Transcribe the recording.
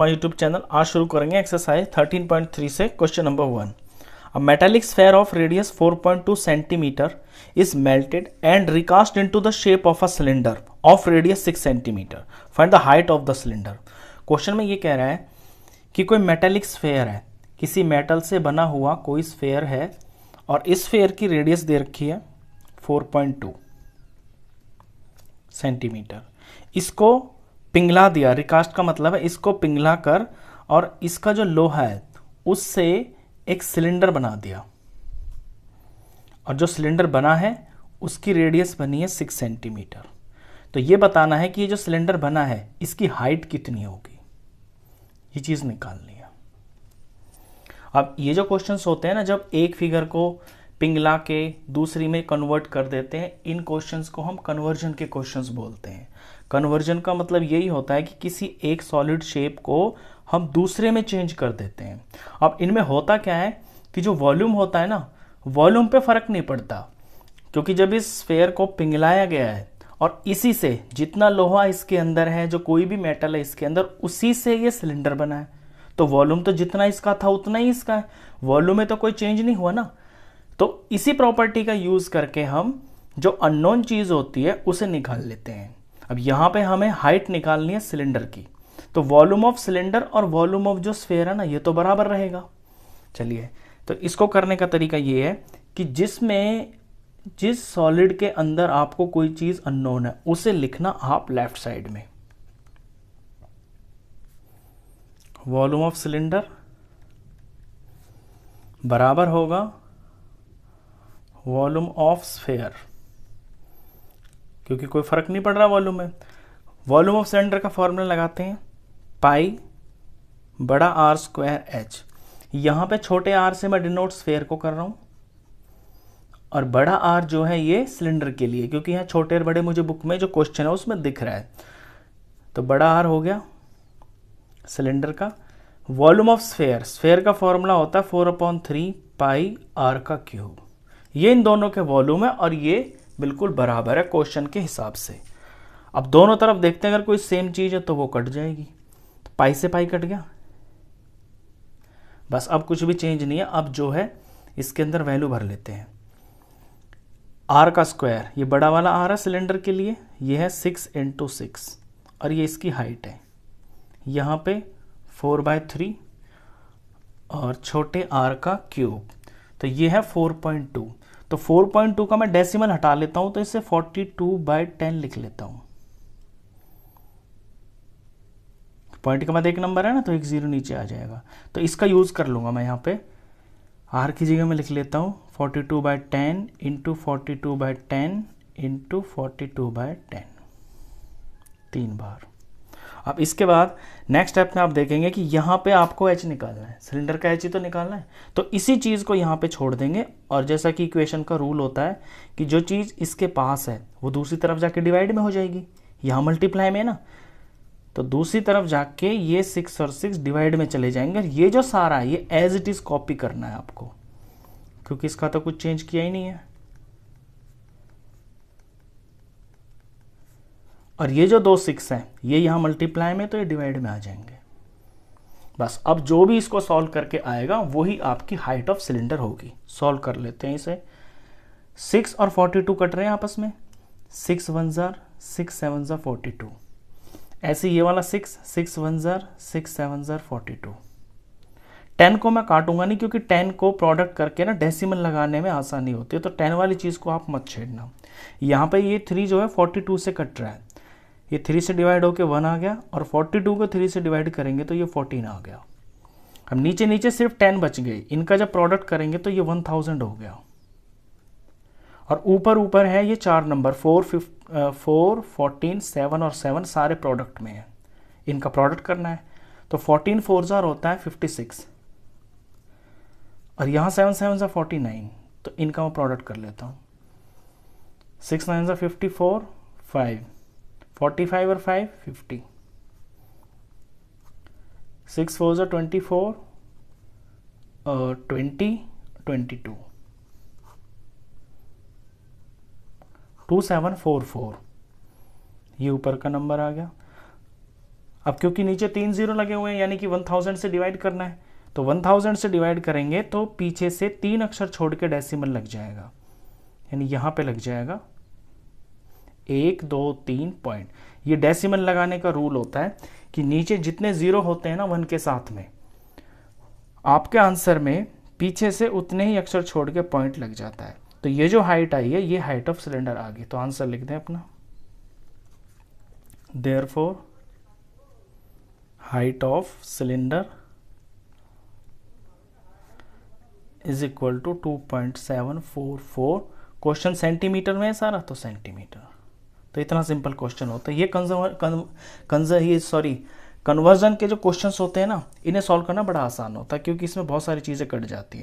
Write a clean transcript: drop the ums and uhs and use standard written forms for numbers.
हमारे YouTube channel. आज शुरू करेंगे एक्सरसाइज 13.3 से question number 1। A metallic sphere of radius 4.2 centimetre is melted and recast into the shape of a cylinder of radius 6 centimetre. Find the height of the cylinder. Question में ये कह रहा है कि कोई मेटालिक स्फेयर है, किसी मेटल से बना हुआ कोई स्फेयर है और इस स्फेयर की रेडियस दे रखी है 4.2 सेंटीमीटर। इसको पिघला दिया, रिकास्ट का मतलब है इसको पिघला कर और इसका जो लोहा है उससे एक सिलेंडर बना दिया, और जो सिलेंडर बना है उसकी रेडियस बनी है 6 सेंटीमीटर। तो ये बताना है कि ये जो सिलेंडर बना है इसकी हाइट कितनी होगी, ये चीज निकालनी है। अब ये जो क्वेश्चंस होते हैं ना, जब एक फिगर को पिघला के दूसरी में कन्वर्ट कर देते हैं, इन क्वेश्चंस को हम कन्वर्जन के क्वेश्चंस बोलते हैं। कन्वर्जन का मतलब यही होता है कि किसी एक सॉलिड शेप को हम दूसरे में चेंज कर देते हैं। अब इनमें होता क्या है कि जो वॉल्यूम होता है ना, वॉल्यूम पे फर्क नहीं पड़ता, क्योंकि जब इस स्फेयर को पिघलाया गया है और इसी से जितना लोहा इसके अंदर है, जो कोई भी मेटल है इसके अंदर, उसी से ये सिलेंडर बना है। तो वॉल्यूम तो जितना इसका था उतना ही इसका है, वॉल्यूम में तो कोई चेंज नहीं हुआ ना। तो इसी प्रॉपर्टी का यूज करके हम जो अननोन चीज होती है उसे निकाल लेते हैं। अब यहां पे हमें हाइट निकालनी है सिलेंडर की, तो वॉल्यूम ऑफ सिलेंडर और वॉल्यूम ऑफ जो स्फेयर है ना, ये तो बराबर रहेगा। चलिए, तो इसको करने का तरीका ये है कि जिस सॉलिड के अंदर आपको कोई चीज अननोन है उसे लिखना आप लेफ्ट साइड में। वॉल्यूम ऑफ सिलेंडर बराबर होगा वॉल्यूम ऑफ स्फेयर, क्योंकि कोई फर्क नहीं पड़ रहा वॉल्यूम में। वॉल्यूम ऑफ सिलेंडर का फॉर्मूला लगाते हैं, पाई बड़ा आर स्क्वायर एच। यहां पे छोटे आर से मैं डिनोट स्फेयर को कर रहा हूं, और बड़ा आर जो है ये सिलेंडर के लिए, क्योंकि यहाँ छोटे और बड़े मुझे बुक में जो क्वेश्चन है उसमें दिख रहा है। तो बड़ा आर हो गया सिलेंडर का। वॉल्यूम ऑफ स्फेयर, स्फेयर का फॉर्मूला होता है 4/3 पाई आर का क्यूब। ये इन दोनों के वॉल्यूम है और ये बिल्कुल बराबर है क्वेश्चन के हिसाब से। अब दोनों तरफ देखते हैं, अगर कोई सेम चीज है तो वो कट जाएगी। तो पाई से पाई कट गया, बस अब कुछ भी चेंज नहीं है। अब जो है इसके अंदर वैल्यू भर लेते हैं। आर का स्क्वायर, ये बड़ा वाला आर है सिलेंडर के लिए, ये है 6 × 6 और ये इसकी हाइट है यहां पे 4/3 और छोटे आर का क्यूब, तो ये है 4.2। तो 4.2 का मैं डेसिमल हटा लेता हूं, तो इसे 42/10 लिख लेता हूं। पॉइंट के बाद एक नंबर है ना, तो एक जीरो नीचे आ जाएगा। तो इसका यूज कर लूंगा मैं। यहाँ पे आर की जगह में लिख लेता हूं 42/10 × 42/10 × 42/10, 3 बार। अब इसके बाद नेक्स्ट स्टेप में आप देखेंगे कि यहाँ पे आपको एच निकालना है, सिलेंडर का एच ही तो निकालना है। तो इसी चीज़ को यहाँ पे छोड़ देंगे, और जैसा कि इक्वेशन का रूल होता है कि जो चीज़ इसके पास है वो दूसरी तरफ जाके डिवाइड में हो जाएगी। यहाँ मल्टीप्लाई में ना, तो दूसरी तरफ जाके ये 6 और 6 डिवाइड में चले जाएंगे। ये जो सारा है ये एज इट इज कॉपी करना है आपको, क्योंकि इसका तो कुछ चेंज किया ही नहीं है। और ये जो 2 6 हैं ये यहां मल्टीप्लाई में, तो ये डिवाइड में आ जाएंगे। बस अब जो भी इसको सॉल्व करके आएगा वही आपकी हाइट ऑफ सिलेंडर होगी। सॉल्व कर लेते हैं इसे। 6 और 42 कट रहे हैं आपस में, 6 1 जार 6 7 जार 42। ऐसे ये वाला 6 6 1 जार 6 7 जार 42। 10 को मैं काटूंगा नहीं, क्योंकि 10 को प्रोडक्ट करके ना डेसिमल लगाने में आसानी होती है, तो 10 वाली चीज को आप मत छेड़ना। यहाँ पे ये 3 जो है 42 से कट रहा है, ये 3 से डिवाइड होके 1 आ गया, और 42 को 3 से डिवाइड करेंगे तो ये 14 आ गया। अब नीचे नीचे सिर्फ 10 बच गए, इनका जब प्रोडक्ट करेंगे तो ये 1000 हो गया। और ऊपर ऊपर है ये 4 नंबर 4 14 7 और 7 सारे प्रोडक्ट में है, इनका प्रोडक्ट करना है। तो 14 4 जार होता है 56, और यहाँ 7 7 जार 49, तो इनका मैं प्रोडक्ट कर लेता हूँ। 6 9 जार 54 5 45 और 5 50, 6 4 जार 24 20 22 2744, ये ऊपर का नंबर आ गया। अब क्योंकि नीचे 3 जीरो लगे हुए हैं यानी कि 1000 से डिवाइड करना है, तो 1000 से डिवाइड करेंगे तो पीछे से 3 अक्षर छोड़ के डेसिमल लग जाएगा, यानी यहाँ पे लग जाएगा 1 2 3 पॉइंट। ये डेसिमल लगाने का रूल होता है कि नीचे जितने जीरो होते हैं ना 1 के साथ में, आपके आंसर में पीछे से उतने ही अक्षर छोड़ के पॉइंट लग जाता है। तो ये जो हाइट आई है ये हाइट ऑफ सिलेंडर आ गई। तो आंसर लिख दें अपना, therefore height of cylinder is equal to 2.744। Question centimetre में है सारा, तो सेंटीमीटर। तो इतना सिंपल क्वेश्चन होता है। ये कन्वर्जन के जो क्वेश्चंस होते हैं ना, इन्हें सॉल्व करना बड़ा आसान होता है क्योंकि इसमें बहुत सारी चीज़ें कट जाती हैं।